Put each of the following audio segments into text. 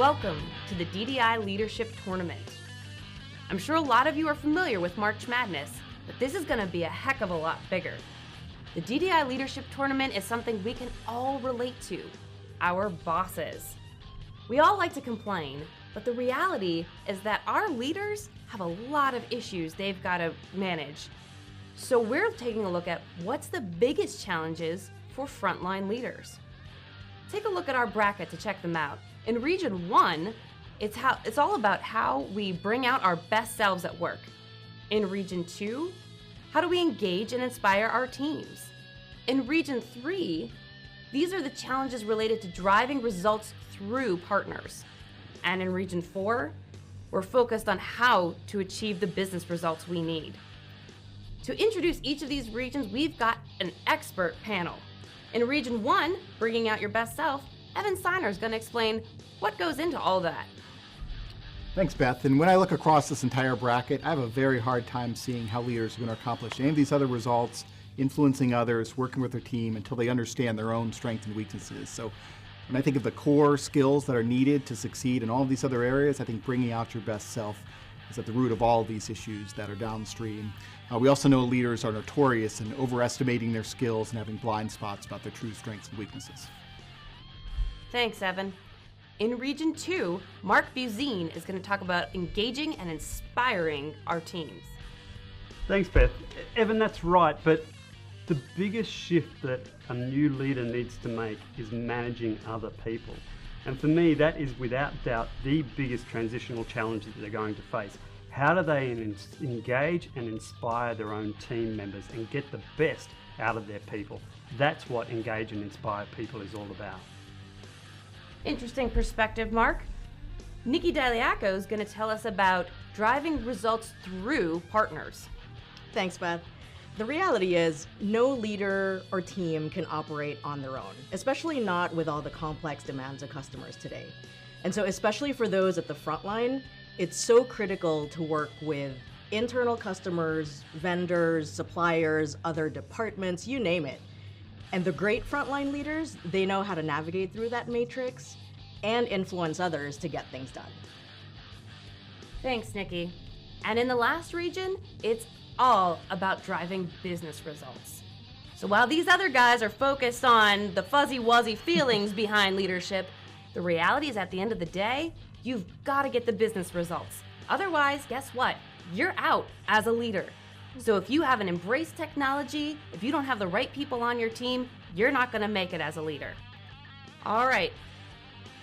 Welcome to the DDI Leadership Tournament. I'm sure a lot of you are familiar with March Madness, but this is going to be a heck of a lot bigger. The DDI Leadership Tournament is something we can all relate to, our bosses. We all like to complain, but the reality is that our leaders have a lot of issues they've got to manage. So we're taking a look at what's the biggest challenges for frontline leaders. Take a look at our bracket to check them out. In Region 1, it's all about how we bring out our best selves at work. In Region 2, how do we engage and inspire our teams? In Region 3, these are the challenges related to driving results through partners. And in Region 4, we're focused on how to achieve the business results we need. To introduce each of these regions, we've got an expert panel. In Region 1, bringing out your best self, Evan SINAR is going to explain what goes into all that. Thanks, Beth. And when I look across this entire bracket, I have a very hard time seeing how leaders are going to accomplish any of these other results, influencing others, working with their team until they understand their own strengths and weaknesses. So when I think of the core skills that are needed to succeed in all of these other areas, I think bringing out your best self is at the root of all of these issues that are downstream. We also know leaders are notorious in overestimating their skills and having blind spots about their true strengths and weaknesses. Thanks, Evan. In Region 2, Mark BUSINE is going to talk about engaging and inspiring our teams. Thanks, Beth. Evan, that's right, but the biggest shift that a new leader needs to make is managing other people. And for me, that is without doubt the biggest transitional challenge that they're going to face. How do they engage and inspire their own team members and get the best out of their people? That's what engage and inspire people is all about. Interesting perspective, Mark. NIKKI DY-LIACCO is going to tell us about driving results through partners. Thanks, Beth. The reality is, no leader or team can operate on their own, especially not with all the complex demands of customers today. And so especially for those at the front line, it's so critical to work with internal customers, vendors, suppliers, other departments, you name it. And the great frontline leaders, they know how to navigate through that matrix and influence others to get things done. Thanks, NIKKI. And in the last region, it's all about driving business results. So while these other guys are focused on the fuzzy-wuzzy feelings behind leadership, the reality is at the end of the day, you've got to get the business results. Otherwise, guess what? You're out as a leader. So if you haven't embraced technology, if you don't have the right people on your team, you're not going to make it as a leader. All right,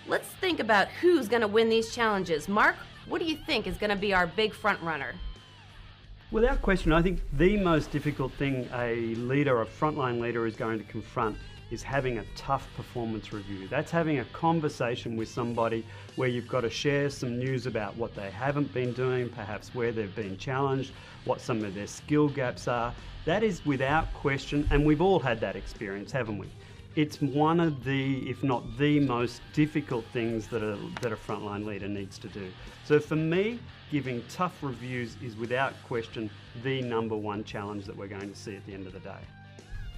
let's think about who's going to win these challenges. Mark, what do you think is going to be our big front runner? Without question, I think the most difficult thing a leader, a frontline leader, is going to confront is having a tough performance review. That's having a conversation with somebody where you've got to share some news about what they haven't been doing, perhaps where they've been challenged, what some of their skill gaps are. That is without question, and we've all had that experience, haven't we? It's one of the, if not the most difficult things that a frontline leader needs to do. So for me, giving tough reviews is without question the #1 challenge that we're going to see at the end of the day.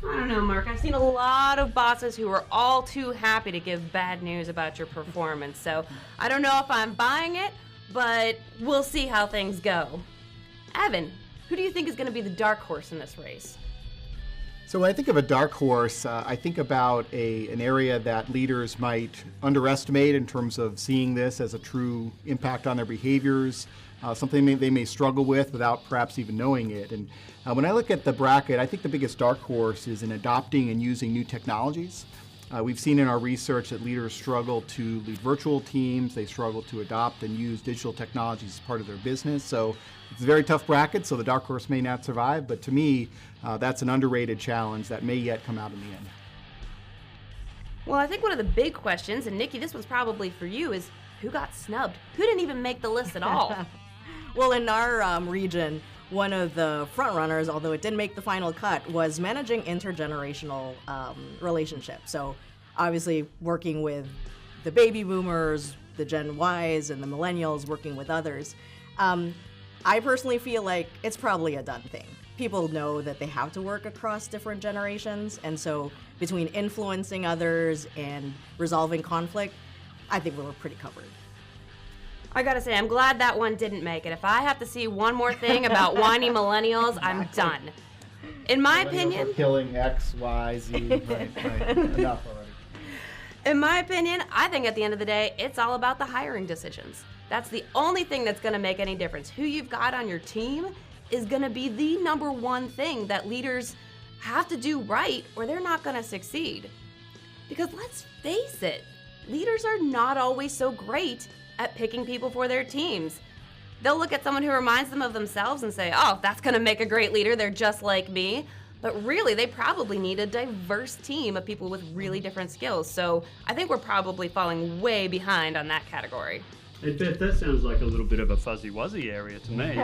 I don't know, Mark. I've seen a lot of bosses who are all too happy to give bad news about your performance. So I don't know if I'm buying it, but we'll see how things go. Evan, who do you think is going to be the dark horse in this race? So when I think of a dark horse, I think about an area that leaders might underestimate in terms of seeing this as a true impact on their behaviors, something they may struggle with without perhaps even knowing it. And when I look at the bracket, I think the biggest dark horse is in adopting and using new technologies. We've seen in our research that leaders struggle to lead virtual teams, they struggle to adopt and use digital technologies as part of their business. So it's a very tough bracket, so the dark horse may not survive, but to me, that's an underrated challenge that may yet come out in the end. Well, I think one of the big questions, and NIKKI, this one's probably for you, is who got snubbed? Who didn't even make the list at all? Well, in our region, one of the front runners, although it didn't make the final cut, was managing intergenerational relationships. So obviously working with the baby boomers, the Gen Ys, and the millennials, working with others. I personally feel like it's probably a done thing. People know that they have to work across different generations, and so between influencing others and resolving conflict, I think we were pretty covered. I gotta say, I'm glad that one didn't make it. If I have to see one more thing about whiny millennials, I'm done. In my opinion, killing X, Y, Z. Right. Enough already. In my opinion, I think at the end of the day, it's all about the hiring decisions. That's the only thing that's gonna make any difference. Who you've got on your team is gonna be the number one thing that leaders have to do right, or they're not gonna succeed. Because let's face it, leaders are not always so great at picking people for their teams. They'll look at someone who reminds them of themselves and say, oh, that's gonna make a great leader, they're just like me. But really, they probably need a diverse team of people with really different skills. So I think we're probably falling way behind on that category. Hey Beth, that sounds like a little bit of a fuzzy-wuzzy area to me.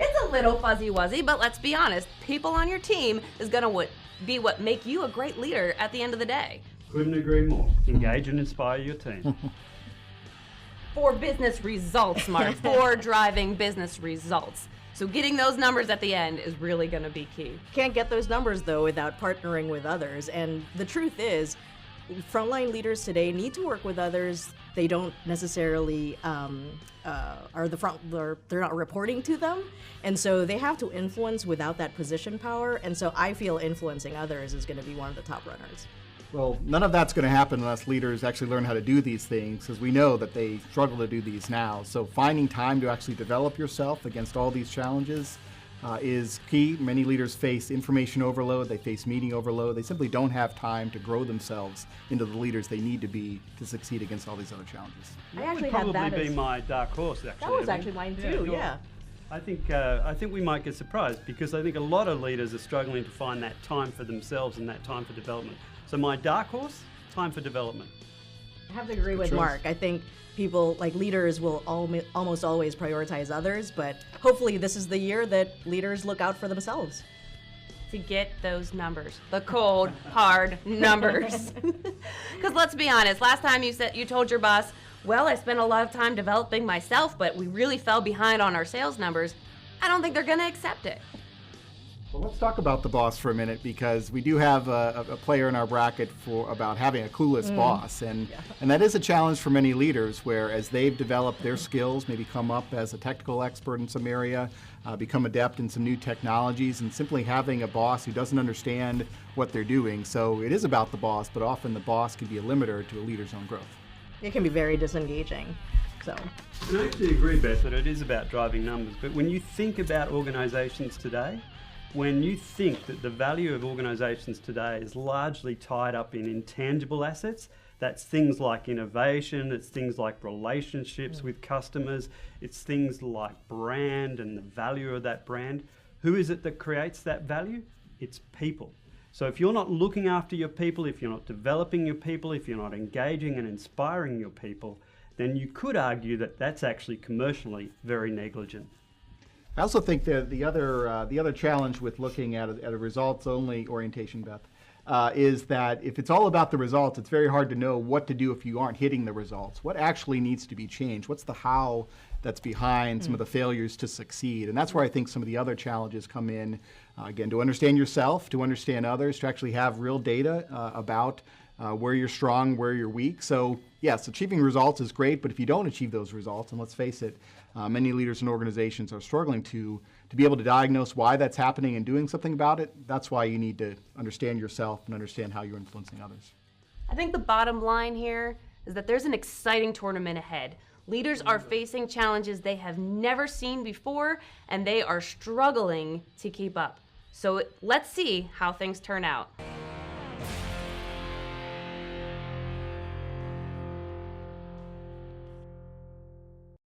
It's a little fuzzy-wuzzy, but let's be honest, people on your team is gonna be what make you a great leader at the end of the day. Couldn't agree more. Engage and inspire your team. For business results, Mark. For driving business results. So getting those numbers at the end is really going to be key. Can't get those numbers, though, without partnering with others. And the truth is, frontline leaders today need to work with others. They don't necessarily they're not reporting to them. And so they have to influence without that position power. And so I feel influencing others is going to be one of the top runners. Well, none of that's going to happen unless leaders actually learn how to do these things, because we know that they struggle to do these now. So finding time to actually develop yourself against all these challenges is key. Many leaders face information overload, they face meeting overload. They simply don't have time to grow themselves into the leaders they need to be to succeed against all these other challenges. I actually would had probably that be my dark horse, actually. That was actually mine too, yeah. I think we might get surprised, because I think a lot of leaders are struggling to find that time for themselves and that time for development. So my dark horse, time for development. I have to agree with Mark. I think people, like leaders, will almost always prioritize others, but hopefully this is the year that leaders look out for themselves. To get those numbers, the cold, hard numbers. Because let's be honest, last time you told your boss, well, I spent a lot of time developing myself, but we really fell behind on our sales numbers. I don't think they're going to accept it. Well, let's talk about the boss for a minute, because we do have a player in our bracket about having a clueless boss, and that is a challenge for many leaders, where as they've developed their skills, maybe come up as a technical expert in some area, become adept in some new technologies, and simply having a boss who doesn't understand what they're doing. So it is about the boss, but often the boss can be a limiter to a leader's own growth. It can be very disengaging. So. And I actually agree, Beth, that it is about driving numbers, but when you think about organizations today, when you think that the value of organizations today is largely tied up in intangible assets, that's things like innovation, it's things like relationships with customers, it's things like brand and the value of that brand. Who is it that creates that value? It's people. So if you're not looking after your people, if you're not developing your people, if you're not engaging and inspiring your people, then you could argue that that's actually commercially very negligent. I also think that the other challenge with looking at a results-only orientation, Beth, is that if it's all about the results, it's very hard to know what to do if you aren't hitting the results. What actually needs to be changed? What's the how that's behind some of the failures to succeed? And that's where I think some of the other challenges come in. Again, to understand yourself, to understand others, to actually have real data about where you're strong, where you're weak. So yes, achieving results is great, but if you don't achieve those results, and let's face it, many leaders and organizations are struggling to be able to diagnose why that's happening and doing something about it. That's why you need to understand yourself and understand how you're influencing others. I think the bottom line here is that there's an exciting tournament ahead. Leaders are facing challenges they have never seen before, and they are struggling to keep up. So let's see how things turn out.